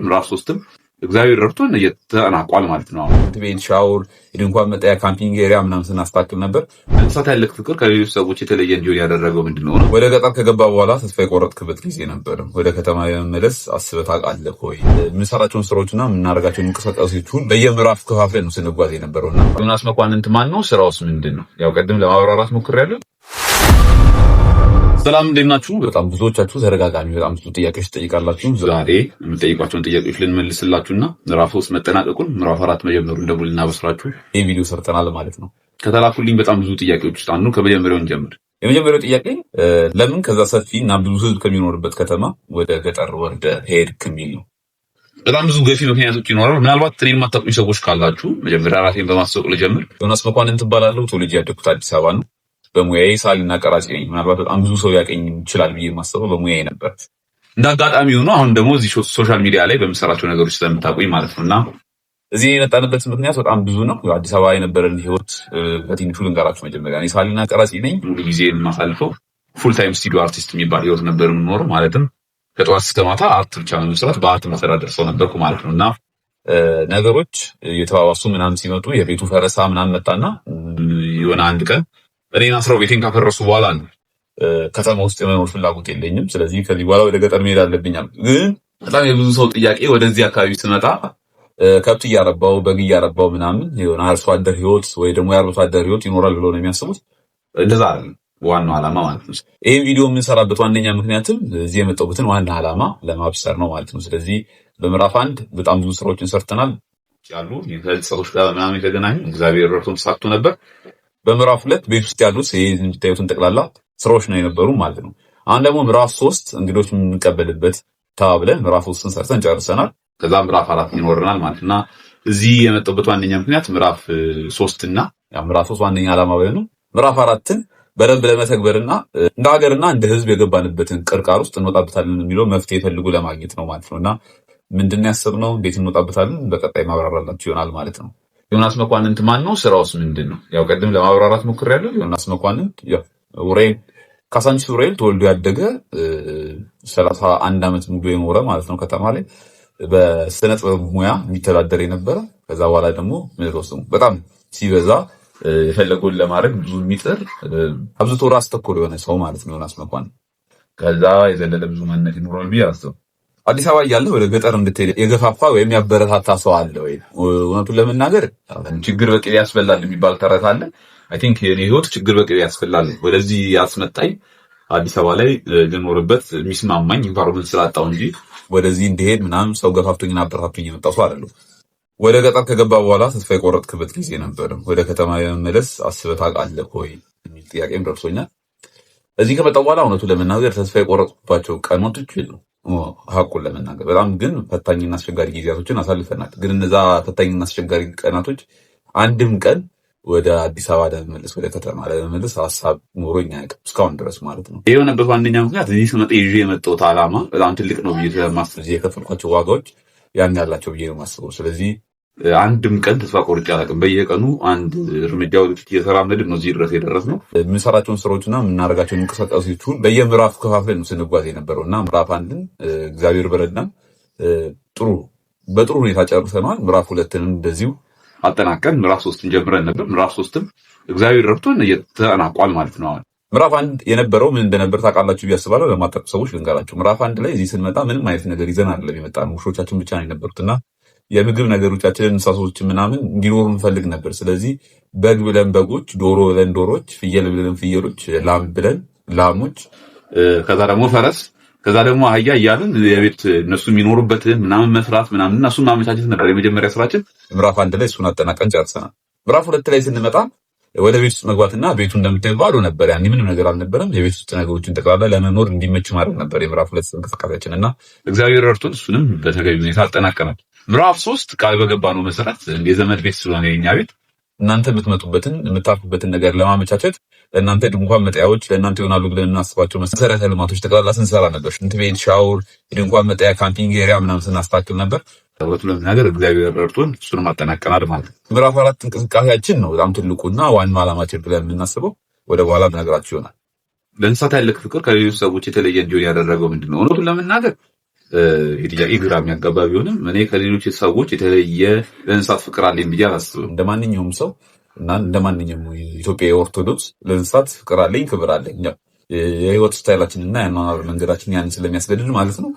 ምዕራፍ 3ም እግዚአብሔር ረድቶን እየተጠናቋል ማለት ነው። ቤት ሻወር፣ የድንኳን መጣያ፣ ካምፒንግ ኤሪያ ምናምን ስናስተካክል ነበር። እንስሳት ያለህ ፍቅር ከሌሎች ሰዎች የተለየ እንዲሆን ያደረገው ምንድነው? ወደ ገጠር ከገባ በኋላ ተስፋ የቆረጥክበት ጊዜ ነበር። ወደ ከተማ የመመለስ አስበህ ታውቃለህ ወይ? የምንሰራቸውን ስራዎችና የምናደርጋቸውን እንቅስቃሴዎችን በየምዕራፍ ከፋፍለን ነው ስንጓዝ የነበረውና ዮናስ መኳንንት ማን ነው? ስራውስ ምንድን ነው? ያው ቅድም ለማብራራት ሞክሬያለሁ። ሰላም እንዴት ናችሁ? በጣም ብዙዎቻችሁ ተደጋጋሚ በጣም ብዙ ጥያቄዎች ትጠይቃላችሁ። ዛሬ የምጠይቋቸውን ጥያቄዎች ልንመልስላችሁና ምዕራፍ 3 መጠናቀቁን ምዕራፍ 4 መጀመሩን ደግሞ ልናበስራችሁ ይህ ቪዲዮ ሰርተናል ማለት ነው። ከተላኩልኝ በጣም ብዙ ጥያቄዎች ውስጥ አንዱ ከመጀመሪያው እንጀምር። የመጀመሪያው ጥያቄ ለምን ከዛ ሰፊ እና ብዙ ህዝብ ከሚኖርበት ከተማ ወደ ገጠር ወርደ ሄድክ የሚል ነው። በጣም ብዙ ገፊ ምክንያቶች ይኖራሉ። ምናልባት እኔን የማታውቁኝ ሰዎች ካላችሁ መጀመሪያ ራሴን በማስተዋወቅ ልጀምር። ዮናስ መኳንንት እባላለሁ። ተወልጄ ያደግኩት አዲስ አበባ ነው። በሙያዬ ሳሊና ቀራጺ ነኝ። ምናልባት በጣም ብዙ ሰው ያቀኝ ይችላል ብዬ የማስበው በሙያዬ ነበር። እንደ አጋጣሚ ሆኖ አሁን ደግሞ እዚህ ሶሻል ሚዲያ ላይ በምሰራቸው ነገሮች ስለምታውቁኝ ማለት ነው እና እዚህ የመጣንበት ምክንያት በጣም ብዙ ነው። አዲስ አበባ የነበረን ህይወት በትንሹ ልንገራችሁ። መጀመሪያ እኔ ሳሊና ቀራጺ ነኝ። ሙሉ ጊዜ የማሳልፈው ፉል ታይም ስቱዲዮ አርቲስት የሚባል ህይወት ነበር የምኖረው። ማለትም ከጠዋት እስከ ማታ አርት ብቻ በመስራት በአርት መተዳደር ሰው ነበርኩ ማለት ነው እና ነገሮች የተባባሱ ምናምን ሲመጡ የቤቱ ፈረሳ ምናምን መጣና የሆነ አንድ ቀን እኔን አስረው ቤቴን ካፈረሱ በኋላ ነው ከተማ ውስጥ የመኖር ፍላጎት የለኝም። ስለዚህ ከዚህ በኋላ ወደ ገጠር መሄድ አለብኛል። ግን በጣም የብዙ ሰው ጥያቄ ወደዚህ አካባቢ ስመጣ ከብት እያረባው በግ እያረባው ምናምን የሆነ አርሶ አደር ህይወት ወይ ደግሞ የአርሶ አደር ህይወት ይኖራል ብለው ነው የሚያስቡት። እንደዛ አይደለም ዋናው ዓላማ ማለት ነው። ይህን ቪዲዮ የምንሰራበት ዋነኛ ምክንያትም እዚህ የመጣሁበትን ዋና ዓላማ ለማብሰር ነው ማለት ነው። ስለዚህ በምዕራፍ 1 በጣም ብዙ ስራዎችን ሰርተናል ያሉ ከሰዎች ጋር ምናምን የተገናኙ እግዚአብሔር ረድቶን ተሳክቶ ነበር። በምዕራፍ 2 ቤት ውስጥ ያሉት የምታዩትን ጠቅላላ ስራዎች ነው የነበሩ ማለት ነው። አሁን ደግሞ ምዕራፍ 3 እንግዶች የምንቀበልበት ተባብለን ምዕራፍ 3ን ሰርተን ጨርሰናል። ከዛ ምዕራፍ 4 ይኖረናል ማለትና እዚህ የመጣሁበት ዋነኛ ምክንያት ምዕራፍ 3 እና ምዕራፍ 3 ዋነኛ ዓላማ ነው ምዕራፍ 4ን በደንብ ለመተግበርና እንደ ሀገርና እንደ ህዝብ የገባንበትን ቅርቃር ውስጥ እንወጣበታለን የሚለው መፍትሄ ፈልጉ ለማግኘት ነው ማለት ነውና ምንድነው ያሰብነው? እንዴት እንወጣበታለን? በቀጣይ ማብራራላችሁ ይሆናል ማለት ነው። ዮናስ መኳንንት ማን ነው? ስራውስ ምንድን ነው? ያው ቀደም ለማብራራት ሞክሬያለሁ። ዮናስ መኳንንት ያው ኡራኤል ካሳንቺስ ኡራኤል ተወልዶ ያደገ 31 ዓመት ሙሉ የኖረ ማለት ነው ከተማ ላይ በስነ ጥበብ ሙያ የሚተዳደር የነበረ ከዛ በኋላ ደግሞ ምንድነው በጣም ሲበዛ የፈለገውን ለማድረግ ብዙ የሚጥር አብዝቶ ራስ ተኮር የሆነ ሰው ማለት ነው ዮናስ መኳንንት። ከዛ የዘለለ ብዙ ማንነት ይኖራል ብዬ አስባለሁ። አዲስ አበባ እያለ ወደ ገጠር እንድትሄድ የገፋፋ ወይም ያበረታታ ሰው አለ ወይ? እውነቱን ለመናገር ችግር በቅቤ ያስበላል የሚባል ተረት አለ። አይ ቲንክ የኔ ህይወት ችግር በቅቤ ያስበላል ወደዚህ ያስመጣኝ አዲስ አበባ ላይ ልኖርበት የሚስማማኝ ኢንቫይሮንመንት ስላጣው እንጂ ወደዚህ እንድሄድ ምናምን ሰው ገፋፍቶኝና አበረታቶኝ የመጣው ሰው አይደለም። ወደ ገጠር ከገባ በኋላ ተስፋ የቆረጥክበት ጊዜ ነበር። ወደ ከተማ የመመለስ አስበህ ታውቃለህ ወይ የሚል ጥያቄም ደርሶኛል። እዚህ ከመጣሁ በኋላ እውነቱን ለመናገር ተስፋ የቆረጥኩባቸው ቀናቶች የሉም። ሀቁን ለመናገር በጣም ግን ፈታኝና አስቸጋሪ ጊዜያቶችን አሳልፈናል። ግን እነዛ ፈታኝና አስቸጋሪ ቀናቶች አንድም ቀን ወደ አዲስ አበባ ለመመለስ ወደ ከተማ ለመመለስ ሀሳብ ኖሮኝ አያውቅም እስካሁን ድረስ ማለት ነው። ይህ የሆነበት ዋነኛ ምክንያት እዚህ ስመጣ ይዤ የመጣሁት ዓላማ በጣም ትልቅ ነው ብዬ ስለማስብ የከፈልኳቸው ዋጋዎች ያን ያላቸው ብዬ ነው የማስበው። ስለዚህ አንድም ቀን ተስፋ ቆርጬ አላውቅም። በየቀኑ አንድ እርምጃ ወደፊት እየተራመድን ነው እዚህ ድረስ የደረስነው። የምንሰራቸውን ስራዎችና የምናደርጋቸውን እንቅስቃሴዎች በየምዕራፉ ከፋፍለን ነው ስንጓዝ የነበረው እና ምዕራፍ 1ን እግዚአብሔር በረዳን በጥሩ ሁኔታ ጨርሰናል። ምዕራፍ 2ን እንደዚሁ አጠናቀን ምዕራፍ 3ን ጀምረን ነበር። ምዕራፍ 3ም እግዚአብሔር ረድቶን እየተጠናቋል ማለት ነው። አሁን ምዕራፍ 1 የነበረው ምን እንደነበር ታውቃላችሁ ብዬ አስባለሁ። ለማታውቁ ሰዎች ልንገራችሁ። ምዕራፍ 1 ላይ እዚህ ስንመጣ ምንም አይነት ነገር ይዘን አይደለም የመጣነው። ውሾቻችን ብቻ ነው የነበሩትና የምግብ ነገሮቻችንን እንስሳቶችን ምናምን እንዲኖሩ እንፈልግ ነበር። ስለዚህ በግ ብለን በጎች፣ ዶሮ ብለን ዶሮች፣ ፍየል ብለን ፍየሎች፣ ላም ብለን ላሞች፣ ከዛ ደግሞ ፈረስ፣ ከዛ ደግሞ አህያ እያልን የቤት እነሱ የሚኖሩበትን ምናምን መስራት ምናምን እና እሱን ማመቻቸት ነበር የመጀመሪያ ስራችን። ምዕራፍ 1 ላይ እሱን አጠናቀን ጨርሰናል። ምዕራፍ 2 ላይ ስንመጣ ወደ ቤት ውስጥ መግባትና ቤቱ እንደምታዩት ባዶ ነበር። ያኔ ምንም ነገር አልነበረም። የቤት ውስጥ ነገሮችን ጠቅላላ ለመኖር እንዲመች ማድረግ ነበር የምዕራፍ 2 እንቅስቃሴያችን እና እግዚአብሔር ረድቶን እሱንም በተገቢ ሁኔታ አጠናቀናል። ምዕራፍ 3 ቃል በገባነው መሰረት የዘመድ ቤት ስለሆነ የኛ ቤት እናንተ የምትመጡበትን የምታርፉበትን ነገር ለማመቻቸት ለእናንተ ድንኳን መጣያዎች ለእናንተ ይሆናሉ ብለን እናስባቸው መሰረተ ልማቶች ጠቅላላ ስንሰራ ነበር። ሽንት ቤት፣ ሻወር፣ የድንኳን መጣያ፣ ካምፒንግ ኤሪያ ምናምን ስናስተካክል ነበር። ተብሎ ለምናገር እግዚአብሔር ረድቶን እሱንም አጠናቀናል ማለት ነው። ምዕራፍ 4 እንቅስቃሴያችን ነው በጣም ትልቁና ዋናው ዓላማችን ብለን የምናስበው ወደ በኋላ ብነግራችሁ ይሆናል። ለእንስሳት ያለህ ፍቅር ከሌሎች ሰዎች የተለየ እንዲሆን ያደረገው ምንድነው? እውነቱን ለመናገር ጥያቄ ግራ የሚያጋባ ቢሆንም እኔ ከሌሎች ሰዎች የተለየ ለእንስሳት ፍቅር አለኝ ብዬ አላስብም። እንደማንኛውም ሰው እና እንደማንኛውም ኢትዮጵያዊ ኦርቶዶክስ ለእንስሳት ፍቅር አለኝ፣ ክብር አለኝ። የህይወት ስታይላችን እና የአኗኗር መንገዳችን ያንን ስለሚያስገድድ ማለት ነው።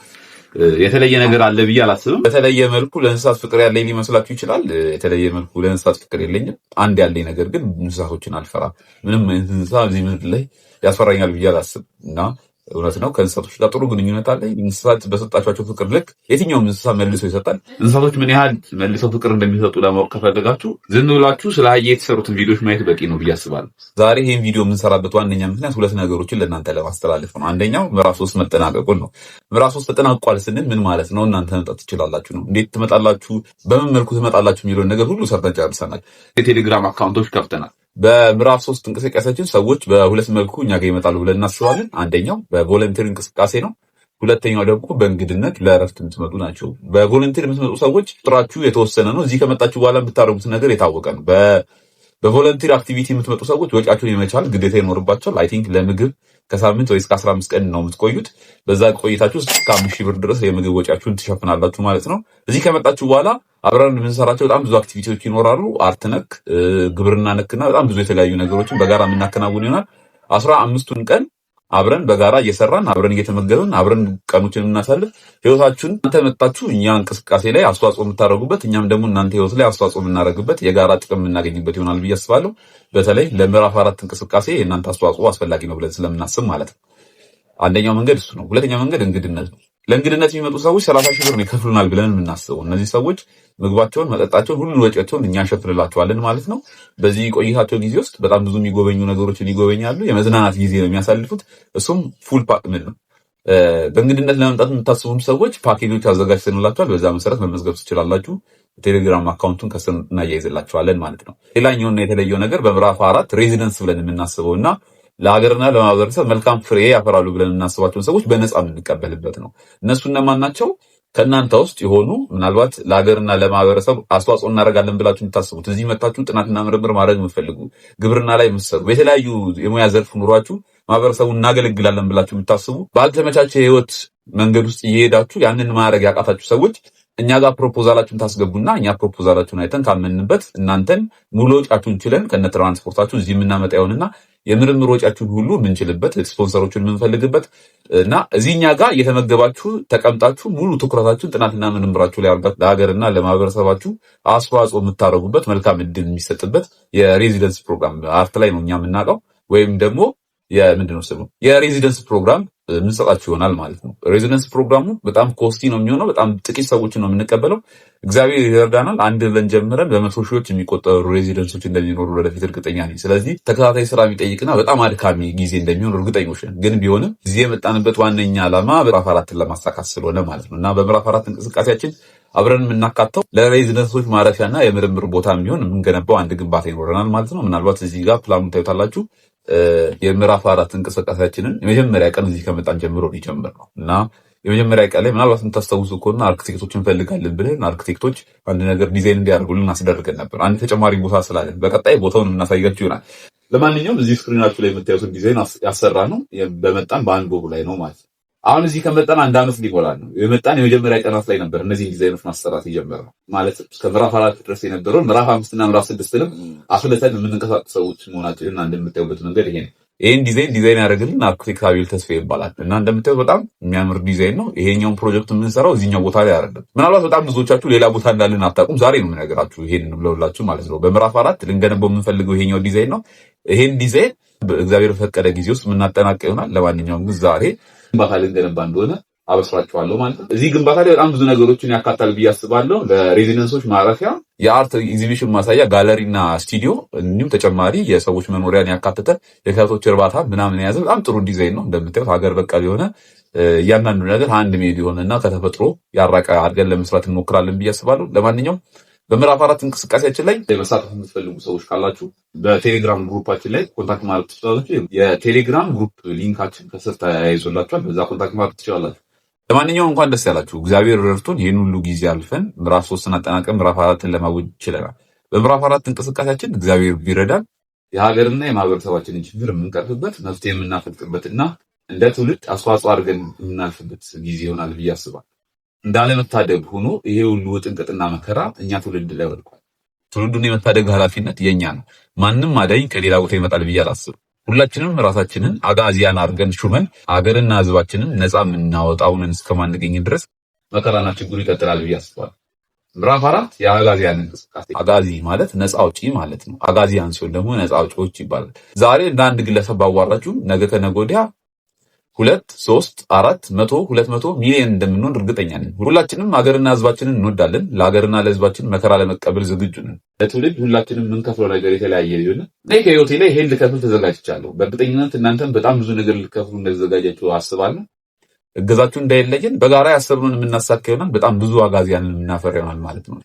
የተለየ ነገር አለ ብዬ አላስብም። በተለየ መልኩ ለእንስሳት ፍቅር ያለኝ ሊመስላችሁ ይችላል። የተለየ መልኩ ለእንስሳት ፍቅር የለኝም። አንድ ያለኝ ነገር ግን እንስሳቶችን አልፈራም። ምንም እንስሳ እዚህ ምድር ላይ ያስፈራኛል ብዬ አላስብም እና እውነት ነው። ከእንስሳቶች ጋር ጥሩ ግንኙነት አለ። እንስሳት በሰጣቸው ፍቅር ልክ የትኛውም እንስሳ መልሶ ይሰጣል። እንስሳቶች ምን ያህል መልሰው ፍቅር እንደሚሰጡ ለማወቅ ከፈለጋችሁ ዝም ብላችሁ ስለ አህያ የተሰሩትን ቪዲዮዎች ማየት በቂ ነው ብዬ አስባለሁ። ዛሬ ይህን ቪዲዮ የምንሰራበት ዋነኛ ምክንያት ሁለት ነገሮችን ለእናንተ ለማስተላለፍ ነው። አንደኛው ምዕራፍ 3 መጠናቀቁን ነው። ምዕራፍ 3 ተጠናቋል ስንል ምን ማለት ነው? እናንተ መምጣት ትችላላችሁ ነው። እንዴት ትመጣላችሁ፣ በምን መልኩ ትመጣላችሁ የሚለውን ነገር ሁሉ ሰርተን ጨርሰናል። የቴሌግራም አካውንቶች ከፍተናል። በምዕራፍ 3 እንቅስቃሴያችን ሰዎች በሁለት መልኩ እኛ ጋር ይመጣሉ ብለን እናስባለን። አንደኛው በቮለንተሪ እንቅስቃሴ ነው። ሁለተኛው ደግሞ በእንግድነት ለእረፍት የምትመጡ ናቸው። በቮለንተሪ የምትመጡ ሰዎች ቁጥራችሁ የተወሰነ ነው። እዚህ ከመጣችሁ በኋላ የምታደርጉት ነገር የታወቀ ነው። በቮለንተሪ አክቲቪቲ የምትመጡ ሰዎች ወጪያችሁን የመቻል ግዴታ ይኖርባቸዋል። አይ ቲንክ ለምግብ ከሳምንት ወይ እስከ 15 ቀን ነው የምትቆዩት። በዛ ቆይታችሁ ውስጥ እስከ 5,000 ብር ድረስ የምግብ ወጪያችሁን ትሸፍናላችሁ ማለት ነው። እዚህ ከመጣችሁ በኋላ አብረን የምንሰራቸው በጣም ብዙ አክቲቪቲዎች ይኖራሉ። አርት ነክ፣ ግብርና ነክና በጣም ብዙ የተለያዩ ነገሮችን በጋራ የምናከናውን ይሆናል። 15ቱን ቀን አብረን በጋራ እየሰራን አብረን እየተመገብን አብረን ቀኖችን የምናሳልፍ ህይወታችሁን እናንተ መጣችሁ እኛ እንቅስቃሴ ላይ አስተዋጽኦ የምታደርጉበት እኛም ደግሞ እናንተ ህይወት ላይ አስተዋጽኦ የምናደርግበት የጋራ ጥቅም የምናገኝበት ይሆናል ብዬ አስባለሁ። በተለይ ለምዕራፍ 4 እንቅስቃሴ የእናንተ አስተዋጽኦ አስፈላጊ ነው ብለን ስለምናስብ ማለት ነው። አንደኛው መንገድ እሱ ነው። ሁለተኛው መንገድ እንግድነት ነው። ለእንግድነት የሚመጡ ሰዎች 30,000 ብር ይከፍሉናል ብለን የምናስበው እነዚህ ሰዎች ምግባቸውን፣ መጠጣቸውን፣ ሁሉ ወጪያቸውን እኛ እንሸፍንላቸዋለን ማለት ነው። በዚህ ቆይታቸው ጊዜ ውስጥ በጣም ብዙ የሚጎበኙ ነገሮችን ይጎበኛሉ። የመዝናናት ጊዜ ነው የሚያሳልፉት። እሱም ፉል ፓኬጅ ነው። በእንግድነት ለመምጣት የምታስቡም ሰዎች ፓኬጆች አዘጋጅተንላቸዋል። በዛ መሰረት መመዝገብ ትችላላችሁ። ቴሌግራም አካውንቱን ከስር እናያይዝላችኋለን ማለት ነው። ሌላኛውና የተለየው ነገር በምዕራፍ 4 ሬዚደንስ ብለን የምናስበው እና ለሀገርና ለማህበረሰብ መልካም ፍሬ ያፈራሉ ብለን የምናስባቸውን ሰዎች በነፃ የምንቀበልበት ነው። እነሱ እነማን ናቸው? ከእናንተ ውስጥ የሆኑ ምናልባት ለሀገርና ለማህበረሰብ አስተዋጽኦ እናደርጋለን ብላችሁ የምታስቡት እዚህ መታችሁ ጥናትና ምርምር ማድረግ የምትፈልጉ ግብርና ላይ የምትሰሩ በተለያዩ የሙያ ዘርፍ ኑሯችሁ ማህበረሰቡን እናገለግላለን ብላችሁ የምታስቡ ባልተመቻቸ የህይወት መንገድ ውስጥ እየሄዳችሁ ያንን ማድረግ ያቃታችሁ ሰዎች እኛ ጋር ፕሮፖዛላችሁን ታስገቡና እኛ ፕሮፖዛላችሁን አይተን ካመንበት እናንተን ሙሉ ወጪያችሁን ችለን ከነ ትራንስፖርታችሁ እዚህ የምናመጣ ይሆንና የምርምር ወጪያችሁን ሁሉ የምንችልበት ስፖንሰሮችን የምንፈልግበት እና እዚህኛ ጋር እየተመገባችሁ ተቀምጣችሁ ሙሉ ትኩረታችሁን ጥናትና ምርምራችሁ ላይ አድርጋችሁ ለሀገርና ለማህበረሰባችሁ አስተዋጽኦ የምታደርጉበት መልካም እድል የሚሰጥበት የሬዚደንስ ፕሮግራም አርት ላይ ነው እኛ የምናውቀው ወይም ደግሞ የምንድነው ስሙ የሬዚደንስ ፕሮግራም ምንሰጣችሁ ይሆናል ማለት ነው። ሬዚደንስ ፕሮግራሙ በጣም ኮስቲ ነው የሚሆነው። በጣም ጥቂት ሰዎችን ነው የምንቀበለው። እግዚአብሔር ይረዳናል። አንድ ብለን ጀምረን በመቶ ሺዎች የሚቆጠሩ ሬዚደንሶች እንደሚኖሩ ወደፊት እርግጠኛ ነኝ። ስለዚህ ተከታታይ ስራ የሚጠይቅና በጣም አድካሚ ጊዜ እንደሚሆን እርግጠኞች ነን። ግን ቢሆንም እዚህ የመጣንበት ዋነኛ ዓላማ ምዕራፍ 4ን ለማሳካት ስለሆነ ማለት ነው እና በምዕራፍ 4 እንቅስቃሴያችን አብረን የምናካተው ለሬዚደንሶች ማረፊያና የምርምር ቦታ የሚሆን የምንገነባው አንድ ግንባታ ይኖረናል ማለት ነው። ምናልባት እዚህ ጋር ፕላኑን ታዩታላችሁ። የምዕራፍ 4 እንቅስቃሴያችንን የመጀመሪያ ቀን እዚህ ከመጣን ጀምሮ ሊጀምር ነው እና የመጀመሪያ ቀን ላይ ምናልባት የምታስታውሱ ከሆነ አርክቴክቶችን እንፈልጋለን ብለን አርክቴክቶች አንድ ነገር ዲዛይን እንዲያደርጉልን አስደርገን ነበር። አንድ ተጨማሪ ቦታ ስላለን በቀጣይ ቦታውን እናሳያችሁ ይሆናል። ለማንኛውም እዚህ ስክሪናችሁ ላይ የምታዩትን ዲዛይን ያሰራ ነው በመጣን በአንድ ጎብ ላይ ነው ማለት ነው። አሁን እዚህ ከመጣን አንድ ዓመት ሊሞላል ነው። የመጣን የመጀመሪያ ቀናት ላይ ነበር እነዚህ ዲዛይኖች ማሰራት የጀመርነው ማለት እስከ ምዕራፍ 4 ድረስ የነበረውን ምዕራፍ 5 እና ምዕራፍ 6ንም አስልተን የምንንቀሳቀስ ሰዎች መሆናችንን እንደምታዩበት መንገድ ይሄ ነው። ይሄን ዲዛይን ያደረግልን አርክቴክት አቤል ተስፋ ይባላል እና እንደምታዩት በጣም የሚያምር ዲዛይን ነው። ይሄኛውን ፕሮጀክት የምንሰራው እዚህኛው ቦታ ላይ አይደለም። ምናልባት በጣም ብዙዎቻችሁ ሌላ ቦታ እንዳለን አታውቁም። ዛሬ ነው የምነግራችሁ ይሄን ብለውላችሁ ማለት ነው። በምዕራፍ 4 ልንገነባው የምንፈልገው ይሄኛው ዲዛይን ነው። ይሄን ዲዛይን በእግዚአብሔር ፈቀደ ጊዜ ውስጥ የምናጠናቀቅ ይሆናል። ለማንኛውም ግን ዛሬ ግንባታ ልንገነባ እንደሆነ አበስራችኋለሁ ማለት ነው። እዚህ ግንባታ ላይ በጣም ብዙ ነገሮችን ያካታል ብዬ አስባለሁ። ለሬዚደንሶች ማረፊያ፣ የአርት ኤግዚቢሽን ማሳያ፣ ጋለሪና ስቱዲዮ እንዲሁም ተጨማሪ የሰዎች መኖሪያን ያካተተ የከብቶች እርባታ ምናምን የያዘ በጣም ጥሩ ዲዛይን ነው። እንደምታዩት ሀገር በቀል የሆነ እያንዳንዱ ነገር አንድ ሜድ የሆነና ከተፈጥሮ ያራቀ አድርገን ለመስራት እንሞክራለን ብዬ አስባለሁ። ለማንኛውም በምዕራፍ 4 እንቅስቃሴያችን ላይ መሳተፍ የምትፈልጉ ሰዎች ካላችሁ በቴሌግራም ግሩፓችን ላይ ኮንታክት ማድረግ ትችላላችሁ። የቴሌግራም ግሩፕ ሊንካችን ከስር ተያይዞላችኋል። በዛ ኮንታክት ማድረግ ትችላላችሁ። ለማንኛውም እንኳን ደስ ያላችሁ። እግዚአብሔር ረድቶን ይህን ሁሉ ጊዜ አልፈን ምዕራፍ 3ን አጠናቀን ምዕራፍ 4ን ለማወጅ ችለናል። በምዕራፍ 4 እንቅስቃሴያችን እግዚአብሔር ቢረዳን የሀገርና የማህበረሰባችንን ችግር የምንቀርፍበት መፍትሄ የምናፈልቅበትና እንደ ትውልድ አስተዋጽኦ አድርገን የምናልፍበት ጊዜ ይሆናል ብዬ አስባለሁ። እንዳለመታደግ ሆኖ ይሄ ሁሉ ውጥንቅጥና መከራ እኛ ትውልድ ላይ ወድቋል። ትውልዱን የመታደግ ኃላፊነት የኛ ነው። ማንም አዳኝ ከሌላ ቦታ ይመጣል ብዬ አላስብም። ሁላችንም ራሳችንን አጋዚያን አድርገን ሹመን አገርና ህዝባችንን ነፃ የምናወጣውን እስከማንገኝ ድረስ መከራና ችግሩ ይቀጥላል ብዬ አስባለሁ። ምዕራፍ 4 የአጋዚያን እንቅስቃሴ። አጋዚ ማለት ነፃ አውጪ ማለት ነው። አጋዚያን ሲሆን ደግሞ ነፃ አውጪዎች ይባላል። ዛሬ እንደ አንድ ግለሰብ ባዋራችሁ ነገ ከነገ ወዲያ 2 3 4 100 200 ሚሊዮን እንደምንሆን እርግጠኛ ነኝ። ሁላችንም ሀገርና ህዝባችንን እንወዳለን። ለሀገርና ለህዝባችን መከራ ለመቀበል ዝግጁ ነን። ለትውልድ ሁላችንም የምንከፍለው ነገር የተለያየ ሊሆን እኔ ከህይወቴ ላይ ይሄን ልከፍል ተዘጋጅቻለሁ። በእርግጠኝነት እናንተም በጣም ብዙ ነገር ልከፍሉ እንደተዘጋጃችሁ አስባለሁ። እገዛችሁ እንዳይለየን በጋራ ያሰብነውን የምናሳካ ይሆናል። በጣም ብዙ አጋዚያንን የምናፈራ ይሆናል ማለት ነው።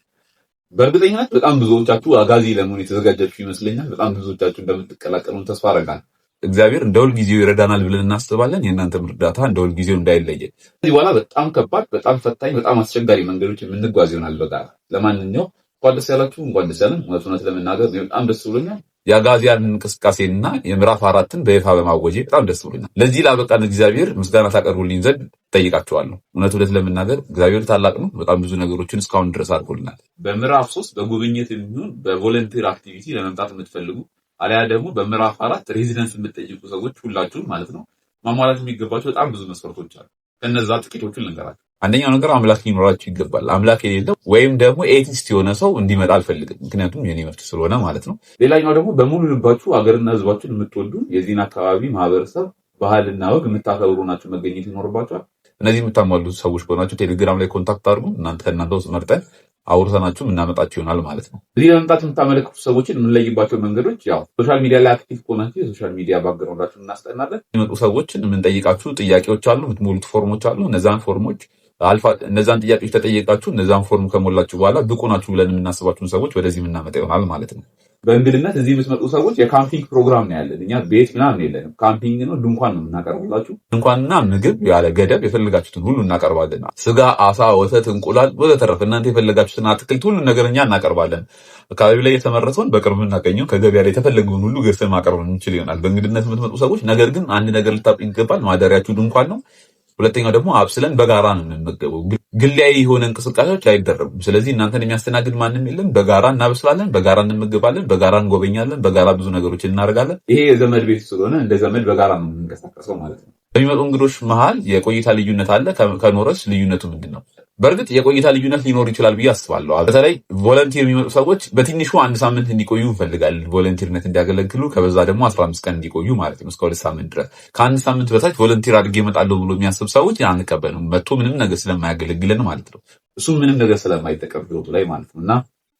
በእርግጠኝነት በጣም ብዙዎቻችሁ አጋዚ ለመሆን የተዘጋጃችሁ ይመስለኛል። በጣም ብዙዎቻችሁ እንደምትቀላቀሉን ተስፋ አደርጋለሁ። እግዚአብሔር እንደ ሁል ጊዜው ይረዳናል ብለን እናስባለን። የእናንተም እርዳታ እንደ ሁል ጊዜው እንዳይለየን። ከዚህ በኋላ በጣም ከባድ፣ በጣም ፈታኝ፣ በጣም አስቸጋሪ መንገዶች የምንጓዝ ይሆናል በጋራ። ለማንኛውም እንኳን ደስ ያላችሁ፣ እንኳን ደስ ያለን። እውነት ለመናገር በጣም ደስ ብሎኛል። የአጋዚያን እንቅስቃሴና የምዕራፍ 4ን በይፋ በማወጄ በጣም ደስ ብሎኛል። ለዚህ ላበቃን እግዚአብሔር ምስጋና ታቀርቡልኝ ዘንድ ጠይቃችኋለሁ። እውነት ለመናገር እግዚአብሔር ታላቅ ነው። በጣም ብዙ ነገሮችን እስካሁን ድረስ አድርጎልናል። በምዕራፍ 3 በጉብኝት የሚሆን በቮለንቲር አክቲቪቲ ለመምጣት የምትፈልጉ አሊያ ደግሞ በምዕራፍ 4 ሬዚደንስ የምትጠይቁ ሰዎች ሁላችሁም ማለት ነው ማሟላት የሚገባቸው በጣም ብዙ መስፈርቶች አሉ። ከነዛ ጥቂቶቹን ልንገራችሁ። አንደኛው ነገር አምላክ ሊኖራችሁ ይገባል። አምላክ የሌለው ወይም ደግሞ ኤቲስት የሆነ ሰው እንዲመጣ አልፈልግም፣ ምክንያቱም የኔ መብት ስለሆነ ማለት ነው። ሌላኛው ደግሞ በሙሉ ልባችሁ ሀገርና ህዝባችሁን የምትወዱ የዚህን አካባቢ ማህበረሰብ ባህልና ወግ የምታከብሩ ናችሁ መገኘት ይኖርባችኋል። እነዚህ የምታሟሉት ሰዎች ከሆናችሁ ቴሌግራም ላይ ኮንታክት አድርጉ። ከእናንተ ውስጥ መርጠን አውርተናችሁ የምናመጣችሁ ይሆናል ማለት ነው። እዚህ ለመምጣት የምታመለክቱ ሰዎችን የምንለይባቸው መንገዶች ያው ሶሻል ሚዲያ ላይ አክቲቭ ከሆናችሁ የሶሻል ሚዲያ ባክግራውንዳችሁን እናስጠናለን። የሚመጡ ሰዎችን የምንጠይቃችሁ ጥያቄዎች አሉ፣ የምትሞሉት ፎርሞች አሉ። እነዛን ጥያቄዎች ተጠየቃችሁ እነዛን ፎርም ከሞላችሁ በኋላ ብቁ ናችሁ ብለን የምናስባችሁን ሰዎች ወደዚህ የምናመጣ ይሆናል ማለት ነው። በእንግድነት እዚህ የምትመጡ ሰዎች የካምፒንግ ፕሮግራም ነው ያለን። እኛ ቤት ምናምን የለንም፣ ካምፒንግ ነው። ድንኳን ነው የምናቀርብላችሁ። ድንኳንና ምግብ ያለ ገደብ የፈለጋችሁትን ሁሉ እናቀርባለን። ስጋ፣ አሳ፣ ወተት፣ እንቁላል ወዘተረፈ እናንተ የፈለጋችሁትን አትክልት፣ ሁሉን ነገር እኛ እናቀርባለን። አካባቢ ላይ የተመረተውን በቅርብ የምናገኘው ከገበያ ላይ የተፈለገውን ሁሉ ገዝተን ማቀርብ እንችል ይሆናል በእንግድነት የምትመጡ ሰዎች። ነገር ግን አንድ ነገር ልታውቁ ይገባል። ማደሪያችሁ ድንኳን ነው። ሁለተኛው ደግሞ አብስለን በጋራ ነው የምንመገበው። ግላዊ የሆነ እንቅስቃሴዎች አይደረጉም። ስለዚህ እናንተን የሚያስተናግድ ማንም የለም። በጋራ እናበስላለን፣ በጋራ እንመገባለን፣ በጋራ እንጎበኛለን፣ በጋራ ብዙ ነገሮችን እናደርጋለን። ይሄ የዘመድ ቤት ስለሆነ እንደ ዘመድ በጋራ ነው የምንንቀሳቀሰው ማለት ነው። በሚመጡ እንግዶች መሀል የቆይታ ልዩነት አለ። ከኖረስ ልዩነቱ ምንድን ነው? በእርግጥ የቆይታ ልዩነት ሊኖር ይችላል ብዬ አስባለሁ። በተለይ ቮለንቲር የሚመጡ ሰዎች በትንሹ 1 ሳምንት እንዲቆዩ እንፈልጋለን። ቮለንቲርነት እንዲያገለግሉ፣ ከበዛ ደግሞ 15 ቀን እንዲቆዩ ማለት ነው፣ እስከ 2 ሳምንት ድረስ። ከ1 ሳምንት በታች ቮለንቲር አድርጌ እመጣለሁ ብሎ የሚያስብ ሰዎች አንቀበልም። መጥቶ ምንም ነገር ስለማያገለግለን ማለት ነው። እሱም ምንም ነገር ስለማይጠቀም ህይወቱ ላይ ማለት ነው። እና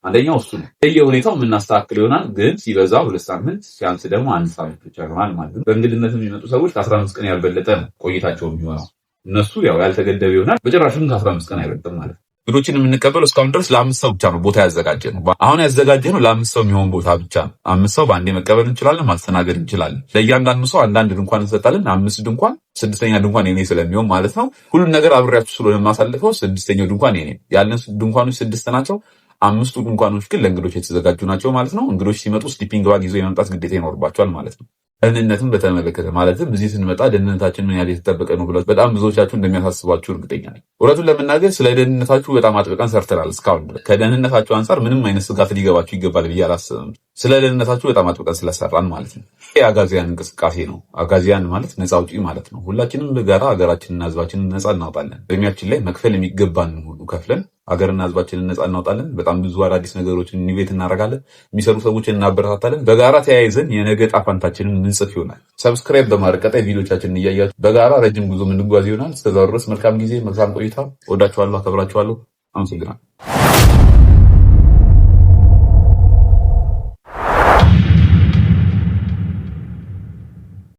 አንደኛው እሱ ነው። ሁኔታው የምናስተካክል ይሆናል። ግን ሲበዛ 2 ሳምንት ሲያንስ ደግሞ 1 ሳምንት ብቻ ይሆናል ማለት ነው። በእንግድነት የሚመጡ ሰዎች ከ15 ቀን ያልበለጠ ነው ቆይታቸው የሚሆነው። እነሱ ያው ያልተገደበ ይሆናል። በጭራሽም ከ15 ቀን አይበልጥም ማለት ነው። እንግዶችን የምንቀበለው እስካሁን ድረስ ለ5 ሰው ብቻ ነው ቦታ ያዘጋጀ ነው። አሁን ያዘጋጀ ነው ለ5 ሰው የሚሆን ቦታ ብቻ ነው። 5 ሰው በአንዴ መቀበል እንችላለን፣ ማስተናገድ እንችላለን። ለእያንዳንዱ ሰው አንዳንድ ድንኳን እንሰጣለን። 5 ድንኳን፣ 6ኛ ድንኳን የኔ ስለሚሆን ማለት ነው። ሁሉን ነገር አብሬያችሁ ስለሆነ የማሳልፈው 6ኛው ድንኳን የኔ። ያለን ድንኳኖች 6 ናቸው። 5ቱ ድንኳኖች ግን ለእንግዶች የተዘጋጁ ናቸው ማለት ነው። እንግዶች ሲመጡ ስሊፒንግ ባግ ይዞ የመምጣት ግዴታ ይኖርባቸዋል ማለት ነው። ደህንነትን በተመለከተ ማለትም እዚህ ስንመጣ ደህንነታችን ምን ያህል የተጠበቀ ነው ብላችሁ በጣም ብዙዎቻችሁ እንደሚያሳስባችሁ እርግጠኛ ነኝ። እውነቱን ለመናገር ስለ ደህንነታችሁ በጣም አጥብቀን ሰርተናል እስካሁን ድረስ። ከደህንነታችሁ አንጻር ምንም አይነት ስጋት ሊገባችሁ ይገባል ብዬ አላስብም። ስለ ደህንነታችሁ በጣም አጥብቀን ስለሰራን ማለት ነው። ይህ አጋዚያን እንቅስቃሴ ነው። አጋዚያን ማለት ነፃ አውጪ ማለት ነው። ሁላችንም በጋራ ሀገራችንና ህዝባችንን ነፃ እናውጣለን። በእድሜያችን ላይ መክፈል የሚገባን ሁሉ ከፍለን ሀገርና ህዝባችንን ነፃ እናውጣለን። በጣም ብዙ አዳዲስ ነገሮችን ኢኒቬት እናደርጋለን። የሚሰሩ ሰዎችን እናበረታታለን። በጋራ ተያይዘን የነገ ዕጣ ፈንታችንን ምንጽፍ ይሆናል። ሰብስክራይብ በማድረግ ቀጣይ ቪዲዮቻችንን እያያችሁ በጋራ ረጅም ጉዞ የምንጓዝ ይሆናል። እስከዛው ድረስ መልካም ጊዜ፣ መልካም ቆይታ። ወዳችኋለሁ፣ አከብራችኋለሁ። አመሰግናለሁ።